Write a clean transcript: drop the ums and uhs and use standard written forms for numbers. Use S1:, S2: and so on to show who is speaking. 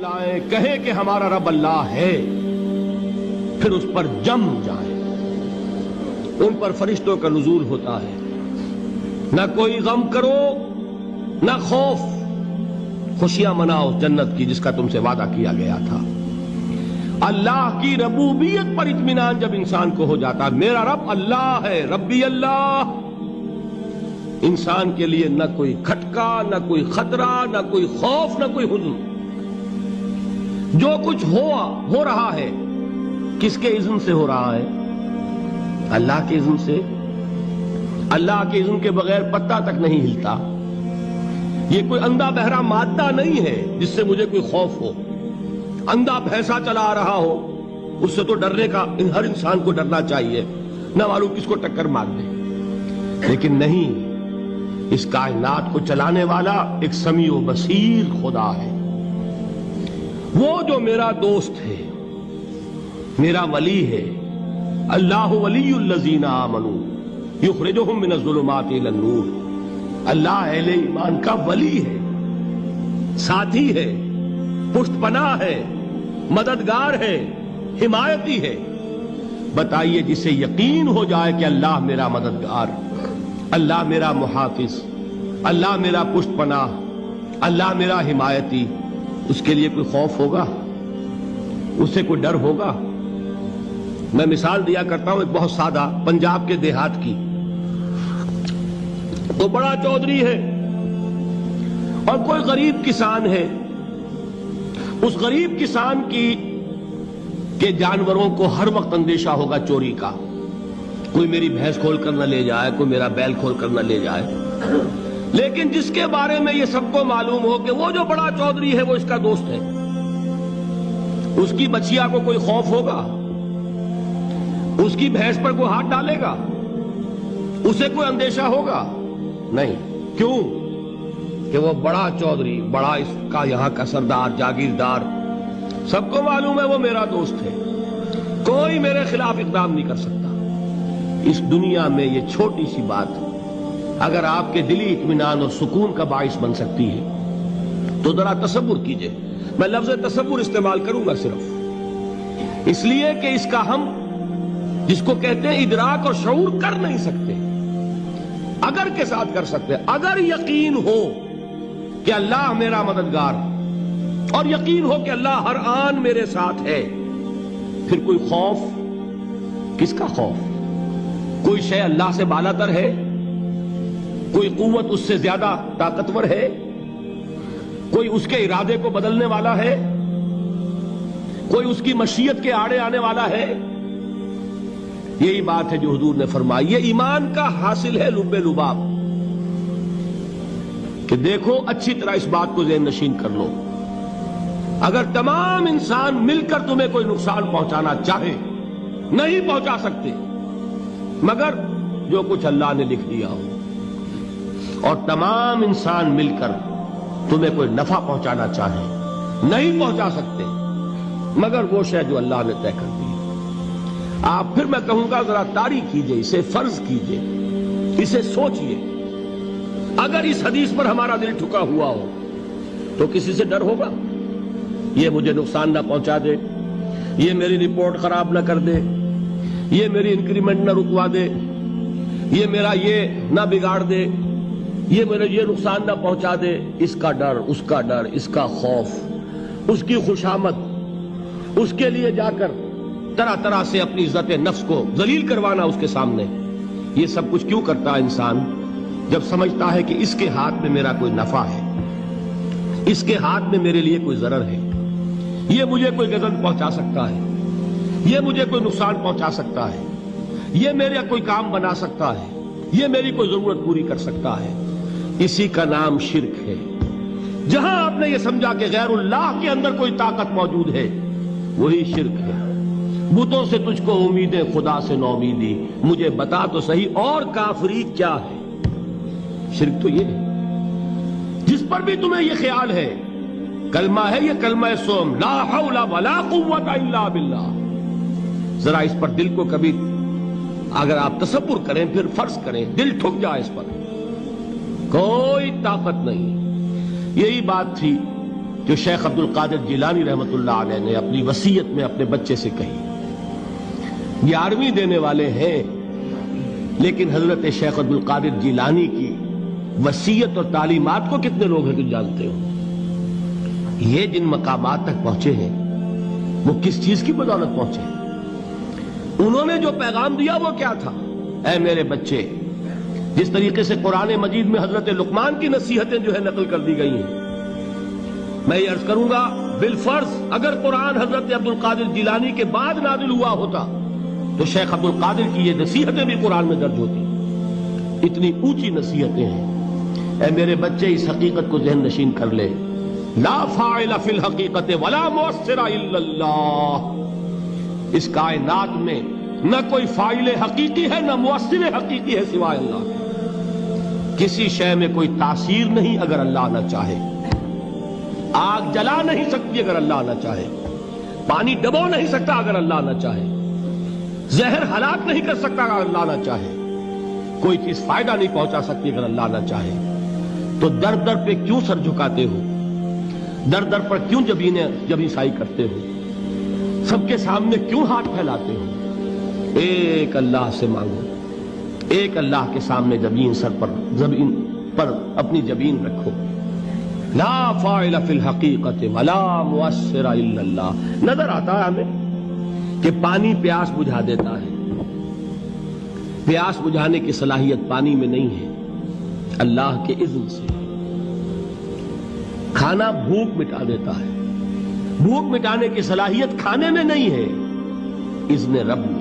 S1: لائیں کہیں کہ ہمارا رب اللہ ہے، پھر اس پر جم جائیں۔ ان پر فرشتوں کا نزول ہوتا ہے، نہ کوئی غم کرو نہ خوف، خوشیاں مناؤ جنت کی جس کا تم سے وعدہ کیا گیا تھا۔ اللہ کی ربوبیت پر اطمینان جب انسان کو ہو جاتا، میرا رب اللہ ہے، ربی اللہ، انسان کے لیے نہ کوئی کھٹکا، نہ کوئی خطرہ، نہ کوئی خوف، نہ کوئی حزن۔ جو کچھ ہو رہا ہے کس کے اذن سے ہو رہا ہے؟ اللہ کے اذن سے۔ اللہ کے اذن کے بغیر پتا تک نہیں ہلتا۔ یہ کوئی اندھا بہرا مادہ نہیں ہے جس سے مجھے کوئی خوف ہو۔ اندھا بھینسا چلا آ رہا ہو اس سے تو ڈرنے کا ہر انسان کو ڈرنا چاہیے، نہ معلوم کس کو ٹکر مار دے۔ لیکن نہیں، اس کائنات کو چلانے والا ایک سمیع و بصیر خدا ہے، وہ جو میرا دوست ہے، میرا ولی ہے۔ اللہ ولی الذین آمنوا یخرجہم من الظلمات الی النور۔ اللہ اہل ایمان کا ولی ہے، ساتھی ہے، پشت پناہ ہے، مددگار ہے، حمایتی ہے۔ بتائیے جسے یقین ہو جائے کہ اللہ میرا مددگار، اللہ میرا محافظ، اللہ میرا پشت پناہ، اللہ میرا حمایتی، اس کے لیے کوئی خوف ہوگا؟ اس سے کوئی ڈر ہوگا؟ میں مثال دیا کرتا ہوں ایک بہت سادہ، پنجاب کے دیہات کی۔ تو بڑا چودھری ہے اور کوئی غریب کسان ہے۔ اس غریب کسان کے جانوروں کو ہر وقت اندیشہ ہوگا چوری کا، کوئی میری بھینس کھول کر نہ لے جائے، کوئی میرا بیل کھول کر نہ لے جائے۔ لیکن جس کے بارے میں یہ سب کو معلوم ہو کہ وہ جو بڑا چودھری ہے وہ اس کا دوست ہے، اس کی بچیا کو کوئی خوف ہوگا؟ اس کی بھینس پر کوئی ہاتھ ڈالے گا؟ اسے کوئی اندیشہ ہوگا؟ نہیں۔ کیوں؟ کہ وہ بڑا چودھری، بڑا اس کا یہاں کا سردار، جاگیردار، سب کو معلوم ہے وہ میرا دوست ہے، کوئی میرے خلاف اقدام نہیں کر سکتا۔ اس دنیا میں یہ چھوٹی سی بات اگر آپ کے دلی اطمینان اور سکون کا باعث بن سکتی ہے تو ذرا تصور کیجئے۔ میں لفظ تصور استعمال کروں گا صرف اس لیے کہ اس کا ہم جس کو کہتے ہیں ادراک اور شعور کر نہیں سکتے، اگر کے ساتھ کر سکتے۔ اگر یقین ہو کہ اللہ میرا مددگار اور یقین ہو کہ اللہ ہر آن میرے ساتھ ہے، پھر کوئی خوف؟ کس کا خوف؟ کوئی شے اللہ سے بالاتر ہے؟ کوئی قوت اس سے زیادہ طاقتور ہے؟ کوئی اس کے ارادے کو بدلنے والا ہے؟ کوئی اس کی مشیت کے آڑے آنے والا ہے؟ یہی بات ہے جو حضور نے فرمائی۔ یہ ایمان کا حاصل ہے لب لباب، کہ دیکھو اچھی طرح اس بات کو ذہن نشین کر لو، اگر تمام انسان مل کر تمہیں کوئی نقصان پہنچانا چاہے نہیں پہنچا سکتے مگر جو کچھ اللہ نے لکھ دیا ہو، اور تمام انسان مل کر تمہیں کوئی نفع پہنچانا چاہے نہیں پہنچا سکتے مگر وہ شے جو اللہ نے طے کر دی۔ آپ پھر میں کہوں گا ذرا طاری کیجئے، اسے فرض کیجئے، اسے سوچئے۔ اگر اس حدیث پر ہمارا دل ٹھکا ہوا ہو تو کسی سے ڈر ہوگا؟ یہ مجھے نقصان نہ پہنچا دے، یہ میری رپورٹ خراب نہ کر دے، یہ میری انکریمنٹ نہ رکوا دے، یہ میرا یہ نہ بگاڑ دے، یہ میرے یہ نقصان نہ پہنچا دے۔ اس کا ڈر، اس کا ڈر، اس کا خوف، اس کی خوشامد، اس کے لیے جا کر طرح طرح سے اپنی عزت نفس کو ذلیل کروانا اس کے سامنے، یہ سب کچھ کیوں کرتا ہے انسان؟ جب سمجھتا ہے کہ اس کے ہاتھ میں میرا کوئی نفع ہے، اس کے ہاتھ میں میرے لیے کوئی ضرر ہے، یہ مجھے کوئی غضب پہنچا سکتا ہے، یہ مجھے کوئی نقصان پہنچا سکتا ہے، یہ میرا کوئی کام بنا سکتا ہے، یہ میری کوئی ضرورت پوری کر سکتا ہے، اسی کا نام شرک ہے۔ جہاں آپ نے یہ سمجھا کہ غیر اللہ کے اندر کوئی طاقت موجود ہے وہی شرک ہے۔ بتوں سے تجھ کو امیدیں، خدا سے نومیدی، مجھے بتا تو صحیح اور کافری کیا ہے؟ شرک تو یہ ہے۔ جس پر بھی تمہیں یہ خیال ہے، کلمہ ہے یہ کلمہ سوم، لا حول ولا قوت الا باللہ، ذرا اس پر دل کو کبھی اگر آپ تصور کریں، پھر فرض کریں، دل ٹھک جائے اس پر، کوئی طاقت نہیں۔ یہی بات تھی جو شیخ عبد القادر جیلانی رحمت اللہ علیہ نے اپنی وصیت میں اپنے بچے سے کہی. 11ویں دینے والے ہیں، لیکن حضرت شیخ عبد القادر جیلانی کی وصیت اور تعلیمات کو کتنے لوگ ہیں کہ جانتے ہو؟ یہ جن مقامات تک پہنچے ہیں وہ کس چیز کی بدولت پہنچے ہیں؟ انہوں نے جو پیغام دیا وہ کیا تھا؟ اے میرے بچے، جس طریقے سے قرآن مجید میں حضرت لقمان کی نصیحتیں جو ہے نقل کر دی گئی ہیں، میں یہ عرض کروں گا بالفرض اگر قرآن حضرت عبد القادر جیلانی کے بعد نازل ہوا ہوتا تو شیخ عبد القادر کی یہ نصیحتیں بھی قرآن میں درج ہوتی. اتنی اونچی نصیحتیں ہیں. اے میرے بچے، اس حقیقت کو ذہن نشین کر لے، لا فاعل فی الحقیقت ولا مؤثر الا اللہ. اس کائنات میں نہ کوئی فاعل حقیقی ہے نہ مؤثر حقیقی ہے سوائے اللہ کے. کسی شے میں کوئی تاثیر نہیں اگر اللہ نہ چاہے. آگ جلا نہیں سکتی اگر اللہ نہ چاہے. پانی ڈبو نہیں سکتا اگر اللہ نہ چاہے. زہر ہلاک نہیں کر سکتا اگر اللہ نہ چاہے. کوئی چیز فائدہ نہیں پہنچا سکتی اگر اللہ نہ چاہے. تو در در پہ کیوں سر جھکاتے ہو؟ در در پر کیوں جبیں سائی کرتے ہو؟ سب کے سامنے کیوں ہاتھ پھیلاتے ہو؟ ایک اللہ سے مانگو. ایک اللہ کے سامنے زمین پر اپنی جبین رکھو. لا فاعل فی الحقیقت ولا مؤثر الا اللہ. نظر آتا ہے ہمیں کہ پانی پیاس بجھا دیتا ہے. پیاس بجھانے کی صلاحیت پانی میں نہیں ہے، اللہ کے اذن سے. کھانا بھوک مٹا دیتا ہے، بھوک مٹانے کی صلاحیت کھانے میں نہیں ہے، اذن رب میں.